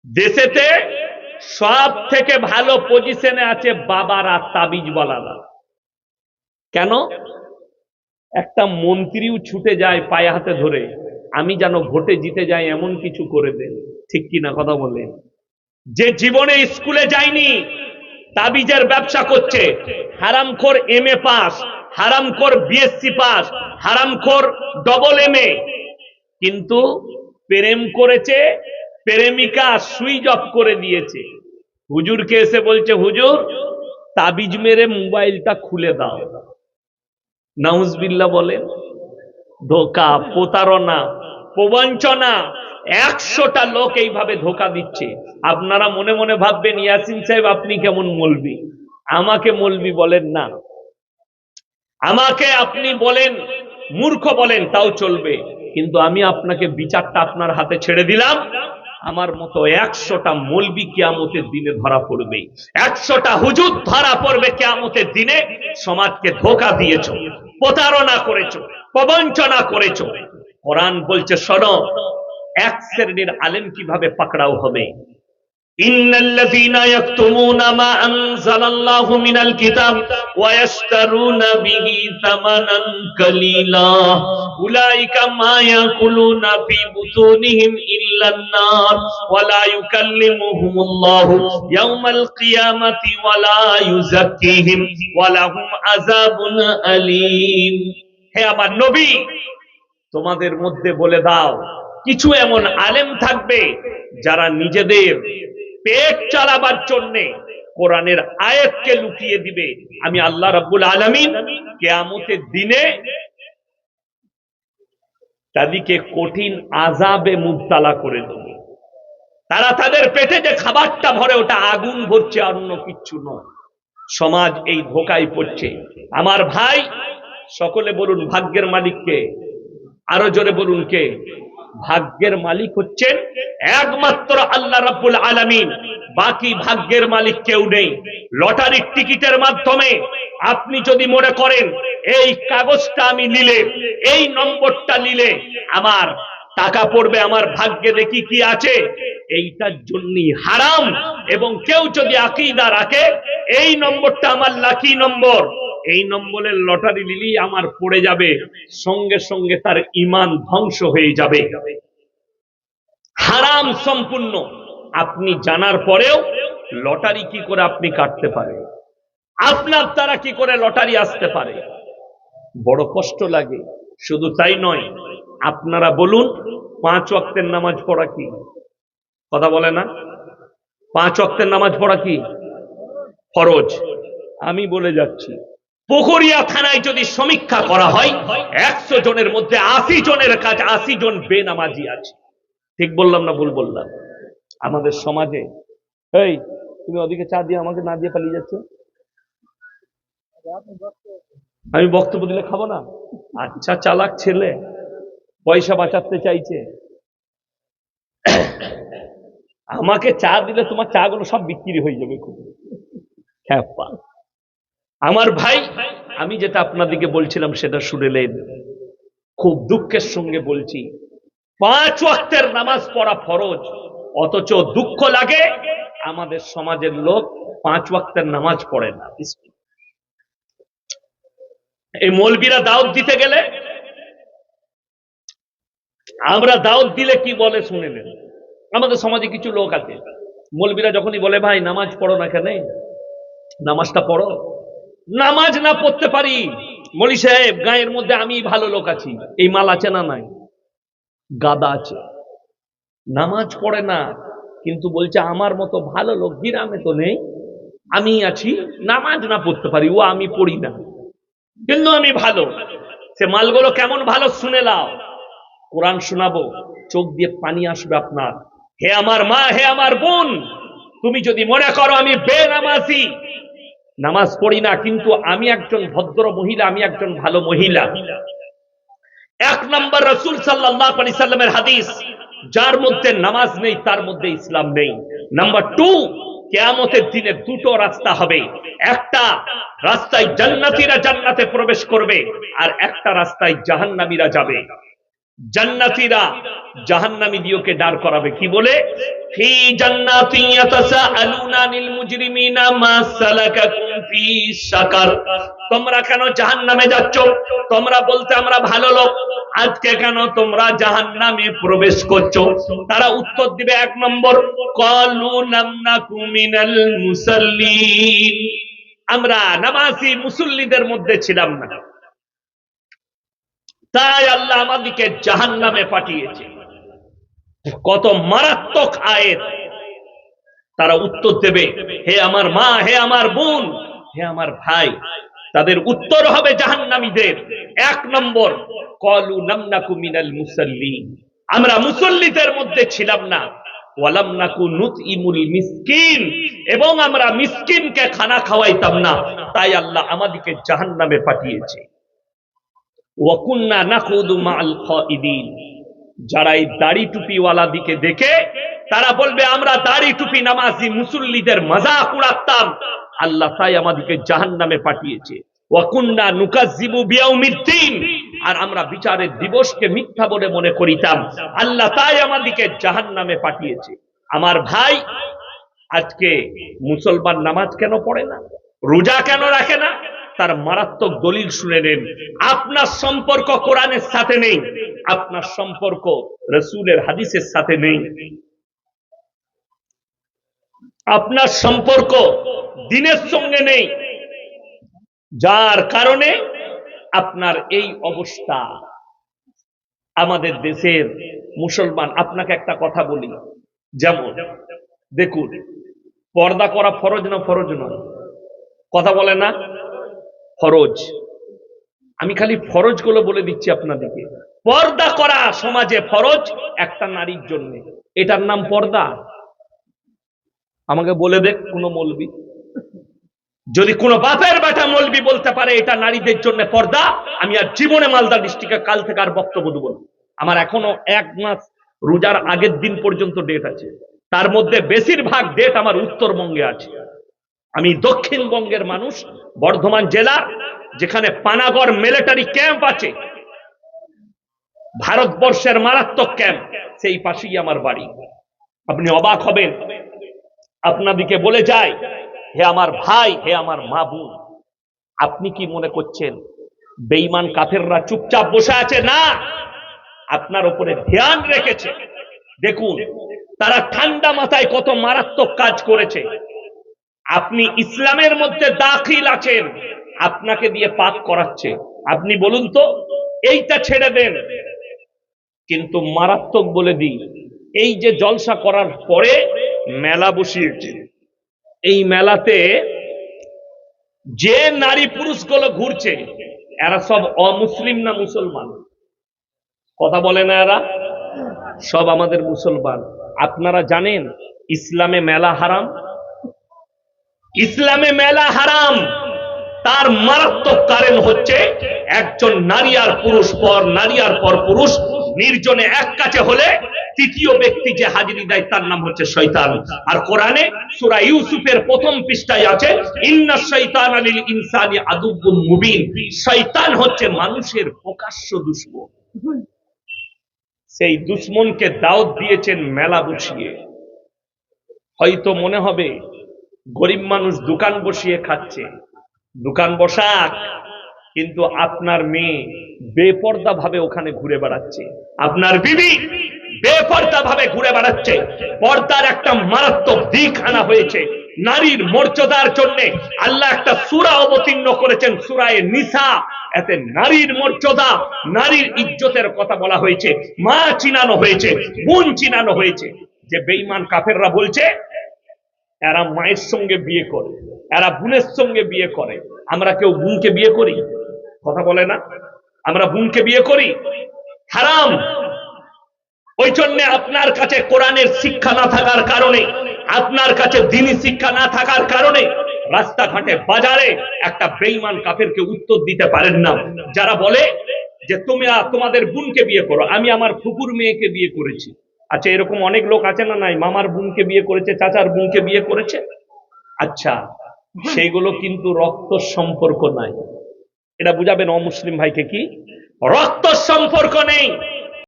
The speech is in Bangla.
দেশেতে সব থেকে ভালো পজিশনে আছে বাবারা, তাবিজ বলারা। কেন? একটা মন্ত্রীও ছুটে যায় পায়ে হাতে ধরে, আমি যেন ভোটে জিতে যাই এমন কিছু করে দেন। ঠিক কিনা কথা বলেন? যে জীবনে স্কুলে যায়নি, তাবিজের ব্যবসা করছে, হারামখোর এমএ পাস, হারামখোর বিএসসি পাস, হারামখোর ডবল এমএ, কিন্তু প্রেম করেছে, প্রেমিকা সুইচ অফ করে দিয়েছে। হুজুরকে এসে বলছে, হুজুর তাবিজ মেরে মোবাইলটা খুলে দাও। নাউজবিল্লাহ বলেন। ধোঁকা, প্রতারণা, প্রবঞ্চনা, 100টা লোক এইভাবে ধোঁকা দিচ্ছে। আপনারা মনে মনে ভাববেন, ইয়াসিন সাহেব আপনি কেমন মৌলবি, আমাকে মৌলবি বলেন না, আমাকে আপনি বলেন মূর্খ বলেন তাও চলবে, কিন্তু আমি আপনাকে বিচারটা আপনার হাতে ছেড়ে দিলাম। আমার মতো 100টা মৌলবি কিয়ামতের দিনে ধরা পড়বে, 100টা হুজুর ধরা পড়বে কিয়ামতের দিনে। সমাজকে ধোঁকা দিয়েছো, প্রতারণা করেছো, প্রবঞ্চনা করেছো। কোরআন বলছে, শোনো এক শ্রেণীর আলেম কিভাবে পাকড়াও হবে। ইন্নাল্লাযীনা ইয়াকতুমুনা মা আনজালাল্লাহু মিনাল কিতাব ওয়া ইয়াশতারুনা বিহি সামানান কালীলা উলাইকা মা ইয়াকুলুনা ফি বুতুনিহিম ইল্লান নার ওয়া লা ইউকাল্লিমুহুমুল্লাহু ইয়াওমাল কিয়ামাতি ওয়া লা ইউযাক্কিহিম ওয়া লাহুম আযাবুন আলীম। হে আমার নবী, তোমাদের মধ্যে বলে দাও, কিছু এমন আলেম থাকবে যারা নিজেদের পেট চালাবার জন্য কোরআনের আয়াতকে লুকিয়ে দিবে। আমি আল্লাহ রাব্বুল আলামিন কিয়ামতের দিনে তাদেরকে কঠিন আযাবে মুবতালা করে দেব। তারা তাদের পেটে যে খাবারটা ভরে ওটা আগুন ভরছে, আর অন্য কিচ্ছু নয়। সমাজ এই ধোঁকায় পড়ছে। আমার ভাই, সকলে বলুন ভাগ্যের মালিককে, আরো জোরে বলুন কে? ভাগ্যের মালিক হচ্ছেন একমাত্র আল্লাহ রাব্বুল আলামিন। বাকি ভাগ্যের মালিক কেউ নেই। লটারির টিকিটের মাধ্যমে আপনি যদি মনে করেন এই কাগজটা আমি নিলে, এই নম্বরটা নিলে আমার টাকা পড়বে, আমার ভাগ্যে দেখি কি আছে, এইটার জন্যই হারাম। এবং কেউ যদি আকীদা রাখে এই নম্বরটা আমার লাকি নম্বর, এই নম্বরের লটারি নিলেই আমার পড়ে যাবে, সঙ্গে সঙ্গে তার ঈমান ধ্বংস হয়ে যাবে। হারাম সম্পূর্ণ। আপনি জানার পরেও লটারি কি করে আপনি কাটতে পারে, আপনার দ্বারা কি করে লটারি আসতে পারে, বড় কষ্ট লাগে। শুধু তাই নয়, আপনারা বলুন 5 ওয়াক্তের নামাজ পড়া কি? কথা বলে না? 5 ওয়াক্তের নামাজ পড়া কি ফরজ? আমি বলে যাচ্ছি, পুকুরিয়া থানায় যদি সমীক্ষা করা হয়, 100 জনের মধ্যে 80 জনের কাজ, 80 জন বেনামাজি আছে। ঠিক বললাম না ভুল বললাম? আমাদের সমাজে, এই তুমি ওদিকে চা দিয়ে আমাকে না দিয়ে পালিয়ে যাচ্ছ, আমি বক্তব্য দিলে খাবো না? আচ্ছা, চালাক ছেলে, পয়সা বাঁচাতে চাইছে। আমাকে চা দিলে তোমার চা গুলো সব বিক্রি হয়ে যাবে। খুব খ্যাপা। আমার ভাই, আমি যেটা আপনাদেরকে বলছিলাম সেটা শুনেলেন। খুব দুঃখের সঙ্গে বলছি, 5 ওয়াক্তের নামাজ পড়া ফরজ, অথচ দুঃখ লাগে আমাদের সমাজের লোক 5 ওয়াক্তের নামাজ পড়ে না। এই মৌলবীরা দাওয়াত দিতে গেলে, আমরা দাওয়াত দিলে কি বলে শুনেলেন? আমাদের সমাজে কিছু লোক আছে, মৌলবীরা যখনই বলে ভাই নামাজ পড়ো না, কেন নামাজটা পড়ো, নামাজ না পড়তে পারি, মৌলী সাহেব গায়ের মধ্যে আমি ভালো লোক আছি, এই মাল আছে না নাই? গাদা আছে, নামাজ পড়ে না, কিন্তু বলছে আমার মতো ভালো লোক গ্রামে তো নেই, আমি আছি, নামাজ না পড়তে পারি, ও আমি পড়ি না, কিন্তু আমি ভালো। সে মালগুলো কেমন ভালো শুনে লাও। কোরআন শোনাবো, চোখ দিয়ে পানি আসবে আপনার। হে আমার মা, হে আমার বোন, তুমি যদি মনে করো আমি বেনামাজি, নামাজ পড়ি না, কিন্তু আমি একজন ভদ্র মহিলা, আমি একজন ভালো মহিলা। 1 নম্বর রাসূল সাল্লাল্লাহু আলাইহি সাল্লামের হাদিস, যার মধ্যে নামাজ নেই তার মধ্যে ইসলাম নেই। নাম্বার 2, কিয়ামতের দিনে দুটো রাস্তা হবে, একটা রাস্তায় জান্নাতীরা জান্নাতে প্রবেশ করবে, আর একটা রাস্তায় জাহান্নামীরা যাবে। জান্নাতীরা জাহান্নামী দিওকে দাঁড় করাবে কি বলে, ফি জান্নাতিন ইয়াতাসাআলুনা আনিল মুজরিমিনা মা সালাকাকুম ফি সাকার। তোমরা কেন জাহান্নামে যাচ্ছ? তোমরা বলতে আমরা ভালো লোক, আজকে কেন তোমরা জাহান্নামে প্রবেশ করছো? তারা উত্তর দিবে, এক নম্বর, ক্বালু লাম নাকু মিনাল মুসাল্লিন, আমরা নামাজি মুসল্লিদের মধ্যে ছিলাম না, তাই আল্লাহ আমাদেরকে জাহান্নামে পাঠিয়েছে। কত মারাত্মক আয়াত। তারা উত্তর দেবে, হে আমার মা, হে আমার বোন, হে আমার ভাই। তাদের উত্তর হবে জাহান্নামীদের। এক নম্বর, ক্বালু লাম নাকু মিনাল মুসাল্লিন, আমরা মুসল্লিদের মধ্যে ছিলাম না, ওয়ালাম নাকু নুতইমুল মিসকিন, এবং আমরা মিসকিনকে খানা খাওয়াইতাম না, তাই আল্লাহ আমাদেরকে জাহান্নামে পাঠিয়েছে। ওয়া কুননা নাখুদু মাআল খাইদিন, যারা এই দাড়ি টুপিওয়ালা দিকে দেখে তারা বলবে আমরা দাড়ি টুপি নামাজি মুসল্লিদের মজাক উড়াতাম, আল্লাহ তাই আমাদেরকে জাহান্নামে পাঠিয়েছে। ওয়া কুননা নুকাজ্জিবু বিয়াউমিদ্দিন, আর আমরা বিচারের দিবসকে মিথ্যা বলে মনে করিতাম, আল্লাহ তাই আমাদেরকে জাহান্নামে পাঠিয়েছে। আমার ভাই, আজকে মুসলমান নামাজ কেন পড়ে না, রোজা কেন রাখে না? তার মারাত্মক দলিল শুনে নেন। আপনার সম্পর্ক কোরআনের সাথে নেই, আপনার সম্পর্ক রাসূলের হাদিসের সাথে নেই, আপনার সম্পর্ক দ্বীনের সঙ্গে নেই, যার কারণে আপনার এই অবস্থা। আমাদের দেশের মুসলমান, আপনাকে একটা কথা বলি, যেমন দেখুন, পর্দা করা ফরজ না ফরজ নয়? কথা বলে না? ফরজ। আমি খালি ফরজ গুলো বলে দিচ্ছি আপনাদেরকে। পর্দা করা সমাজে ফরজ একটা নারীর জন্য, এটার নাম পর্দা? আমাকে বলে দেখ কোন মৌলবি, যদি কোন বাপের বেটা মৌলবি বলতে পারে এটা নারীদের জন্য পর্দা, আমি আর জীবনে মালদা ডিস্ট্রিক্টে কাল থেকে আর বক্তব্য দেব না। আমার এখনো 1 মাস রোজার আগের দিন পর্যন্ত ডেট আছে, তার মধ্যে বেশিরভাগ ডেট আমার উত্তরবঙ্গে আছে। আমি দক্ষিণবঙ্গের মানুষ, বর্ধমান জেলা, যেখানে পানাগড় মিলিটারি ক্যাম্প আছে, ভারতবর্ষের মারাত্মক ক্যাম্প, সেই পাশেই আমার বাড়ি। আপনি অবাক হবেন। আপনাদিকে বলে যায়, হে আমার ভাই, হে আমার মা বোন, আপনি কি মনে করছেন বেঈমান কাফেররা চুপচাপ বসে আছে? না, আপনার উপরে ধ্যান রেখেছে। দেখুন তারা ঠান্ডা মাথায় কত মারাত্মক কাজ করেছে। আপনি ইসলামের মধ্যে দাখিল আছেন, আপনাকে দিয়ে পাপ করাচ্ছে, আপনি বলুন তো এইটা ছেড়ে দেন। কিন্তু মারাত্মক বলে দিই, এই যে জলসা করার পরে মেলা বসিয়েছে, এই মেলাতে যে নারী পুরুষগুলো ঘুরছে, এরা সব অমুসলিম না মুসলমান? কথা বলে না? এরা সব আমাদের মুসলমান। আপনারা জানেন ইসলামে মেলা হারাম? ইসলামে মেলা হারাম। তার মারাত্মক কারণ হচ্ছে একজন নারী আর পুরুষ পর নারী আর পর পুরুষ নির্জনে এক কাছে হলে তৃতীয় ব্যক্তি যে হাজিরি দেয় তার নাম হচ্ছে শয়তান। আর কোরআনে সূরা ইউসুফের প্রথম পৃষ্ঠায় আছে, ইন্নাশ শাইতানা লিল ইনসানি আদুউম মুবিন, শয়তান হচ্ছে মানুষের প্রকাশ্য দুশমন। সেই দুশমনকে দাওয়াত দিয়েছেন মেলা বসিয়ে। হয়তো মনে হবে গরিব মানুষ দোকান বসিয়ে খাচ্ছে, দোকান বসাক, কিন্তু আপনার মেয়ে বেপর্দা ভাবে ওখানে ঘুরে বেড়াচ্ছে, আপনার বিবি বেপর্দা ভাবে ঘুরে বেড়াচ্ছে। পর্দার একটা মারাত্মক দিক আনা হয়েছে। নারীর মর্যাদার জন্য আল্লাহ একটা সূরা অবতীর্ণ করেছেন, সূরা নিসা। এতে নারীর মর্যাদা, নারীর ইজ্জতের কথা বলা হয়েছে, মা চিনানো হয়েছে, বোন চিনানো হয়েছে। যে বেঈমান কাফেররা বলছে এরা মায়ের সঙ্গে বিয়ে করে, এরা বোনের সঙ্গে বিয়ে করে, আমরা কেউ বোনকে বিয়ে করি? কথা বলে না? আমরা বোনকে বিয়ে করি? হারাম। ওই জন্য আপনার কাছে কোরআনের শিক্ষা না থাকার কারণে, আপনার কাছে দ্বীনি শিক্ষা না থাকার কারণে রাস্তাঘাটে বাজারে একটা বেঈমান কাফেরকে উত্তর দিতে পারেন না। যারা বলে যে তুমি তোমাদের বোনকে বিয়ে করো, আমি আমার ফুপুর মেয়েকে বিয়ে করেছি। আচ্ছা, এরকম অনেক লোক আছে না নাই? মামার বোনকে বিয়ে করেছে, চাচার বোনকে বিয়ে করেছে। আচ্ছা, সেইগুলো কিন্তু রক্ত সম্পর্ক নাই। এটা বুঝাবেন অমুসলিম ভাইকে, কি রক্ত সম্পর্ক নেই।